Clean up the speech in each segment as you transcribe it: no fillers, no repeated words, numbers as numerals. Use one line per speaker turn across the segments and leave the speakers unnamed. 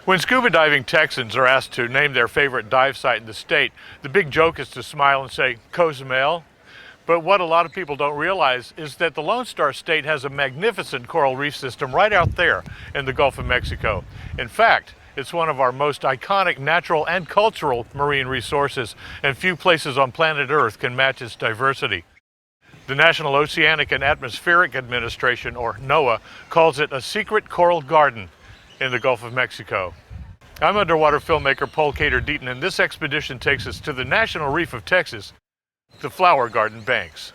When scuba diving Texans are asked to name their favorite dive site in the state, the big joke is to smile and say, Cozumel. But what a lot of people don't realize is that the Lone Star State has a magnificent coral reef system right out there in the Gulf of Mexico. In fact, it's one of our most iconic natural and cultural marine resources, and few places on planet Earth can match its diversity. The National Oceanic and Atmospheric Administration, or NOAA, calls it a secret coral garden in the Gulf of Mexico. I'm underwater filmmaker Paul Cater Deaton, and this expedition takes us to the National Reef of Texas, the Flower Garden Banks.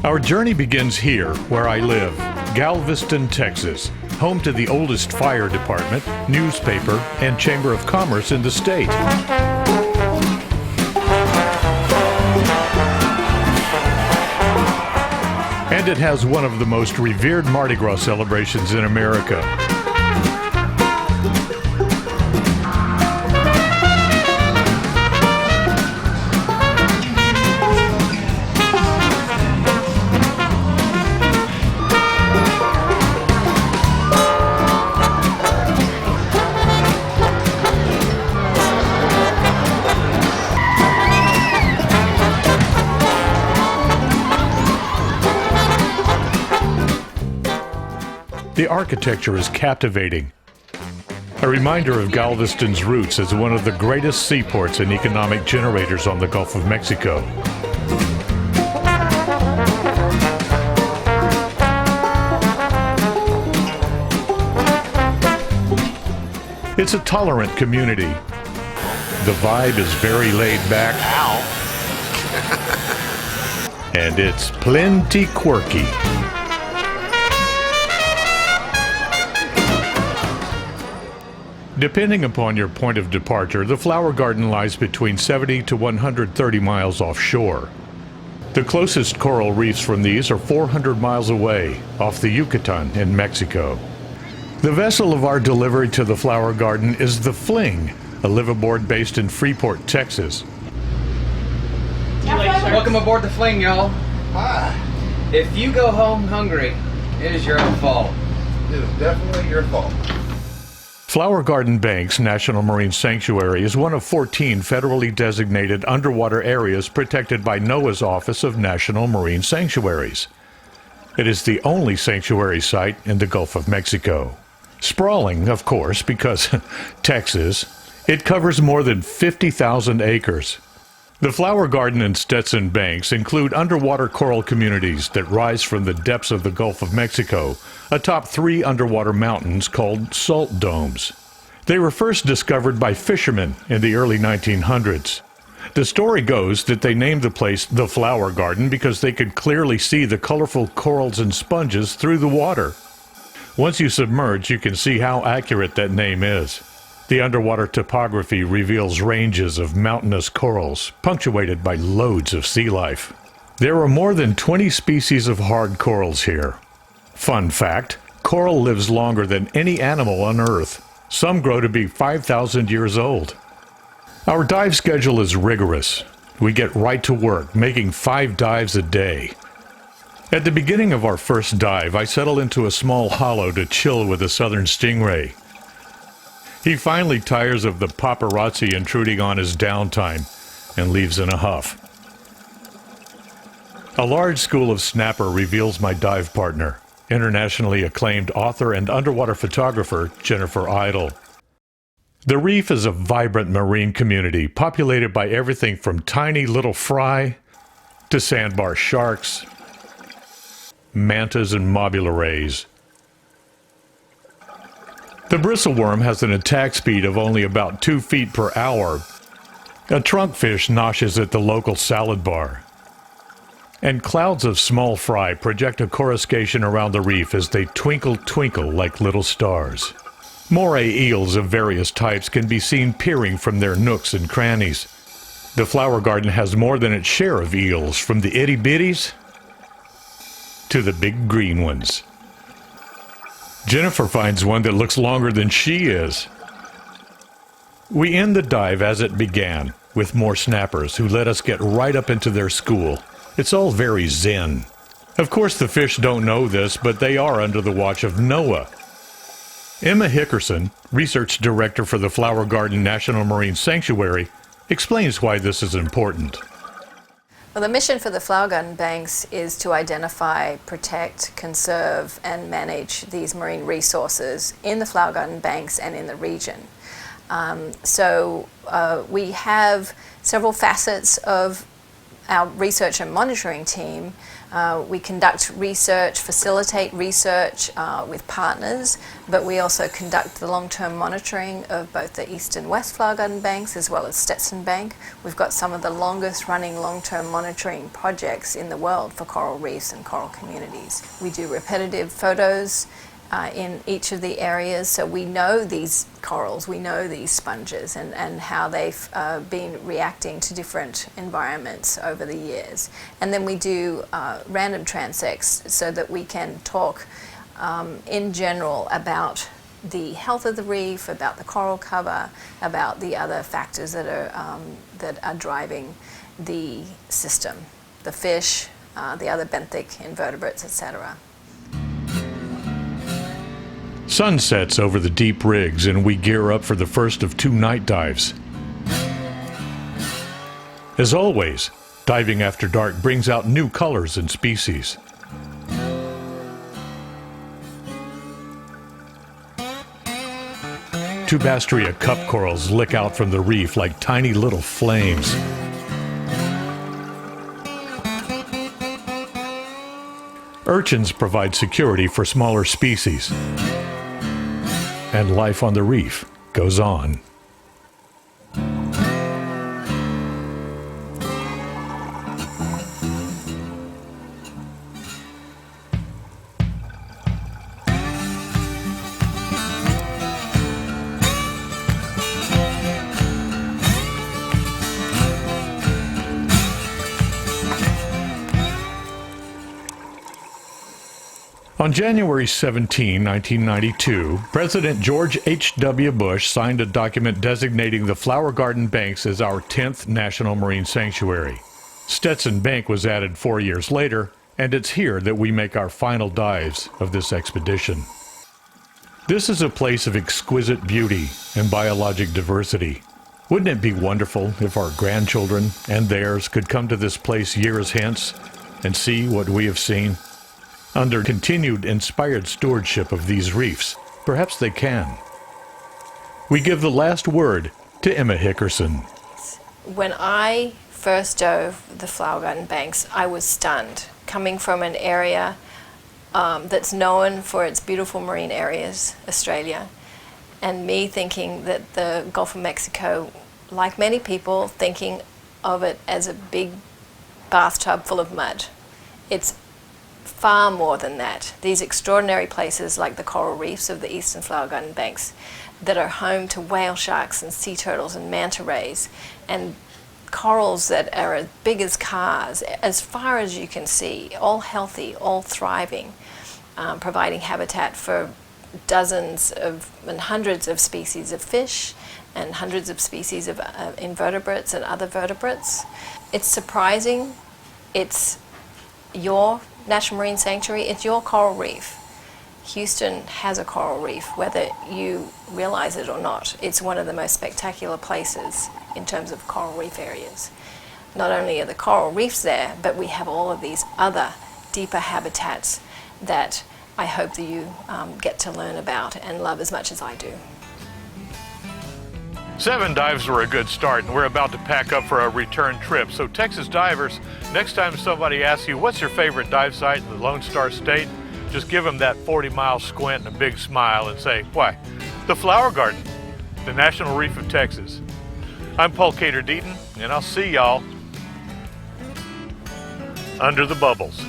Our journey begins here, where I live, Galveston, Texas, home to the oldest fire department, newspaper, and chamber of commerce in the state. And it has one of the most revered Mardi Gras celebrations in America. The architecture is captivating, a reminder of Galveston's roots as one of the greatest seaports and economic generators on the Gulf of Mexico. It's a tolerant community. The vibe is very laid back. And it's plenty quirky. Depending upon your point of departure, the flower garden lies between 70 to 130 miles offshore. The closest coral reefs from these are 400 miles away, off the Yucatan in Mexico. The vessel of our delivery to the flower garden is the Fling, a liveaboard based in Freeport, Texas.
Welcome aboard the Fling, y'all.
Hi.
If you go home hungry, it is your own fault.
It is definitely your fault.
Flower Garden Banks National Marine Sanctuary is one of 14 federally designated underwater areas protected by NOAA's Office of National Marine Sanctuaries. It is the only sanctuary site in the Gulf of Mexico. Sprawling, of course, because Texas, it covers more than 50,000 acres. The Flower Garden and Stetson Banks include underwater coral communities that rise from the depths of the Gulf of Mexico, atop 3 underwater mountains called salt domes. They were first discovered by fishermen in the early 1900s. The story goes that they named the place the Flower Garden because they could clearly see the colorful corals and sponges through the water. Once you submerge, you can see how accurate that name is. The underwater topography reveals ranges of mountainous corals, punctuated by loads of sea life. There are more than 20 species of hard corals here. Fun fact, coral lives longer than any animal on Earth. Some grow to be 5,000 years old. Our dive schedule is rigorous. We get right to work, making 5 dives a day. At the beginning of our first dive, I settle into a small hollow to chill with a southern stingray. He finally tires of the paparazzi intruding on his downtime and leaves in a huff. A large school of snapper reveals my dive partner, internationally acclaimed author and underwater photographer Jennifer Idle. The reef is a vibrant marine community populated by everything from tiny little fry to sandbar sharks, mantas, and mobula rays. The bristleworm has an attack speed of only about 2 feet per hour. A trunkfish noshes at the local salad bar. And clouds of small fry project a coruscation around the reef as they twinkle like little stars. Moray eels of various types can be seen peering from their nooks and crannies. The flower garden has more than its share of eels, from the itty-bitties to the big green ones. Jennifer finds one that looks longer than she is. We end the dive as it began, with more snappers who let us get right up into their school. It's all very zen. Of course, the fish don't know this, but they are under the watch of NOAA. Emma Hickerson, research director for the Flower Garden National Marine Sanctuary, explains why this is important.
Well, the mission for the Flower Garden Banks is to identify, protect, conserve, and manage these marine resources in the Flower Garden Banks and in the region. We have several facets of our research and monitoring team. We conduct research, facilitate research with partners, but we also conduct the long-term monitoring of both the East and West Flower Garden Banks as well as Stetson Bank. We've got some of the longest running long-term monitoring projects in the world for coral reefs and coral communities. We do repetitive photos in each of the areas, so we know these corals, we know these sponges and how they've been reacting to different environments over the years. And then we do random transects so that we can talk in general about the health of the reef, about the coral cover, about the other factors that are driving the system, the fish, the other benthic invertebrates, etc.
Sun sets over the deep rigs and we gear up for the first of 2 night dives. As always, diving after dark brings out new colors and species. Tubastria cup corals lick out from the reef like tiny little flames. Urchins provide security for smaller species. And life on the reef goes on. On January 17, 1992, President George H.W. Bush signed a document designating the Flower Garden Banks as our 10th National Marine Sanctuary. Stetson Bank was added 4 years later, and it's here that we make our final dives of this expedition. This is a place of exquisite beauty and biologic diversity. Wouldn't it be wonderful if our grandchildren and theirs could come to this place years hence and see what we have seen? Under continued inspired stewardship of these reefs, perhaps they can. We give the last word to Emma Hickerson.
When I first dove the Flower Garden Banks, I was stunned, coming from an area that's known for its beautiful marine areas, Australia, and me thinking that the Gulf of Mexico, like many people, thinking of it as a big bathtub full of mud. It's far more than that. These extraordinary places like the coral reefs of the Eastern Flower Garden Banks that are home to whale sharks and sea turtles and manta rays and corals that are as big as cars, as far as you can see, all healthy, all thriving, providing habitat for dozens of and hundreds of species of fish and hundreds of species of invertebrates and other vertebrates. It's surprising. It's your National Marine Sanctuary, it's your coral reef. Houston has a coral reef, whether you realize it or not. It's one of the most spectacular places in terms of coral reef areas. Not only are the coral reefs there, but we have all of these other deeper habitats that I hope that you get to learn about and love as much as I do.
7 dives were a good start, and we're about to pack up for a return trip. So Texas divers, next time somebody asks you, what's your favorite dive site in the Lone Star State? Just give them that 40-mile squint and a big smile and say, why, the Flower Garden, the National Reef of Texas. I'm Paul Cater Deaton, and I'll see y'all under the bubbles.